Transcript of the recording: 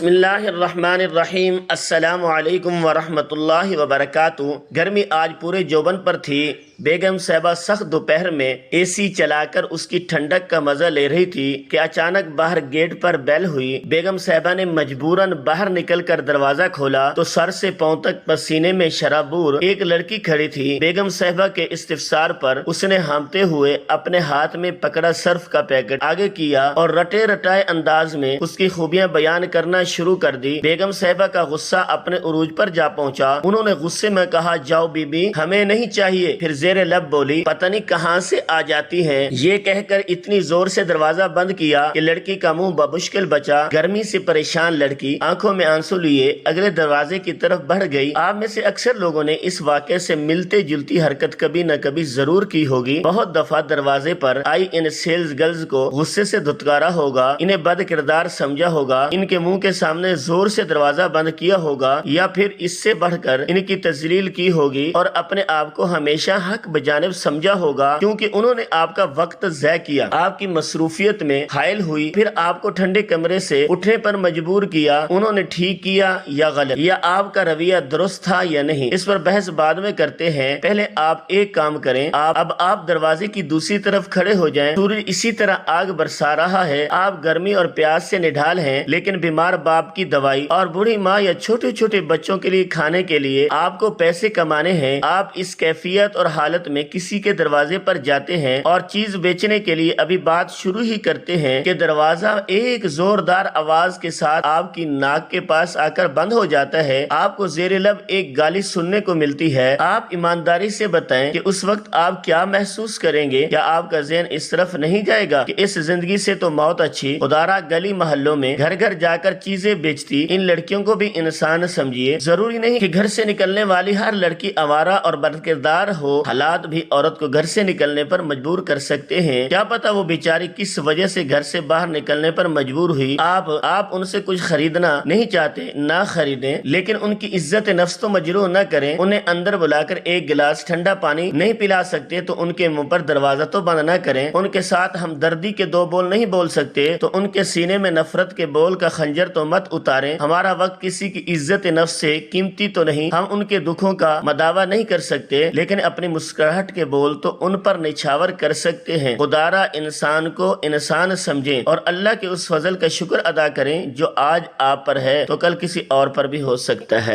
بسم اللہ الرحمن الرحیم۔ السلام علیکم ورحمۃ اللہ وبرکاتہ۔ گرمی آج پورے جوبن پر تھی۔ بیگم صاحبہ سخت دوپہر میں اے سی چلا کر اس کی ٹھنڈک کا مزہ لے رہی تھی کہ اچانک باہر گیٹ پر بیل ہوئی۔ بیگم صاحبہ نے مجبوراً باہر نکل کر دروازہ کھولا تو سر سے پاؤں تک پسینے میں شرابور ایک لڑکی کھڑی تھی۔ بیگم صاحبہ کے استفسار پر اس نے ہانپتے ہوئے اپنے ہاتھ میں پکڑا سرف کا پیکٹ آگے کیا اور رٹے رٹائے انداز میں اس کی خوبیاں بیان کرنا شروع کر دی۔ بیگم صاحبہ کا غصہ اپنے عروج پر جا پہنچا۔ انہوں نے غصے میں کہا، جاؤ بی بی، ہمیں نہیں چاہیے۔ پھر زیر لب بولی، پتہ نہیں کہاں سے آ جاتی ہیں۔ یہ کہہ کر اتنی زور سے دروازہ بند کیا کہ لڑکی کا منہ بمشکل بچا۔ گرمی سے پریشان لڑکی آنکھوں میں آنسو لیے اگلے دروازے کی طرف بڑھ گئی۔ آپ میں سے اکثر لوگوں نے اس واقعے سے ملتے جلتی حرکت کبھی نہ کبھی ضرور کی ہوگی۔ بہت دفعہ دروازے پر آئی ان سیلز گرلز کو غصے سے دھتکارا ہوگا، انہیں بد کردار سمجھا ہوگا، ان کے منہ کے سامنے زور سے دروازہ بند کیا ہوگا، یا پھر اس سے بڑھ کر ان کی تذلیل کی ہوگی اور اپنے آپ کو ہمیشہ حق بجانب سمجھا ہوگا، کیونکہ انہوں نے آپ کا وقت ضائع کیا، آپ کی مصروفیت میں حائل ہوئی، پھر آپ کو ٹھنڈے کمرے سے اٹھنے پر مجبور کیا۔ انہوں نے ٹھیک کیا یا غلط، یا آپ کا رویہ درست تھا یا نہیں، اس پر بحث بعد میں کرتے ہیں۔ پہلے آپ ایک کام کریں، اب آپ دروازے کی دوسری طرف کھڑے ہو جائیں۔ سورج اسی طرح آگ برسا رہا ہے، آپ گرمی اور پیاس سے نڈھال ہیں، لیکن بیمار باپ کی دوائی اور بوڑھی ماں یا چھوٹے چھوٹے بچوں کے لیے کھانے کے لیے آپ کو پیسے کمانے ہیں۔ آپ اس کیفیت اور حالت میں کسی کے دروازے پر جاتے ہیں اور چیز بیچنے کے لیے ابھی بات شروع ہی کرتے ہیں کہ دروازہ ایک زوردار آواز کے ساتھ آپ کی ناک کے پاس آ کر بند ہو جاتا ہے۔ آپ کو زیر لب ایک گالی سننے کو ملتی ہے۔ آپ ایمانداری سے بتائیں کہ اس وقت آپ کیا محسوس کریں گے؟ کیا آپ کا ذہن اس طرف نہیں جائے گا کہ اس زندگی سے تو موت اچھی؟ خدارا گلی محلوں میں گھر گھر جا کر چیزیں بیچتی ان لڑکیوں کو بھی انسان سمجھیے۔ ضروری نہیں کہ گھر سے نکلنے والی ہر لڑکی آوارہ اور بدکردار ہو، حالات بھی عورت کو گھر سے نکلنے پر مجبور کر سکتے ہیں۔ کیا پتا وہ بیچاری کس وجہ سے گھر سے باہر نکلنے پر مجبور ہوئی۔ آپ ان سے کچھ خریدنا نہیں چاہتے، نہ خریدیں، لیکن ان کی عزت نفس تو مجروح نہ کریں۔ انہیں اندر بلا کر ایک گلاس ٹھنڈا پانی نہیں پلا سکتے تو ان کے منہ پر دروازہ تو بند نہ کریں۔ ان کے ساتھ ہمدردی کے دو بول نہیں بول سکتے تو ان کے سینے میں نفرت کے بول کا خنجر تو مت اتاریں۔ ہمارا وقت کسی کی عزت نفس سے قیمتی تو نہیں، ہم ان کے دکھوں کا مداوع نہیں کر سکتے، لیکن اپنی مسکراہٹ کے بول تو ان پر نچھاور کر سکتے ہیں۔ خدارا انسان کو انسان سمجھیں اور اللہ کے اس فضل کا شکر ادا کریں جو آج آپ پر ہے تو کل کسی اور پر بھی ہو سکتا ہے۔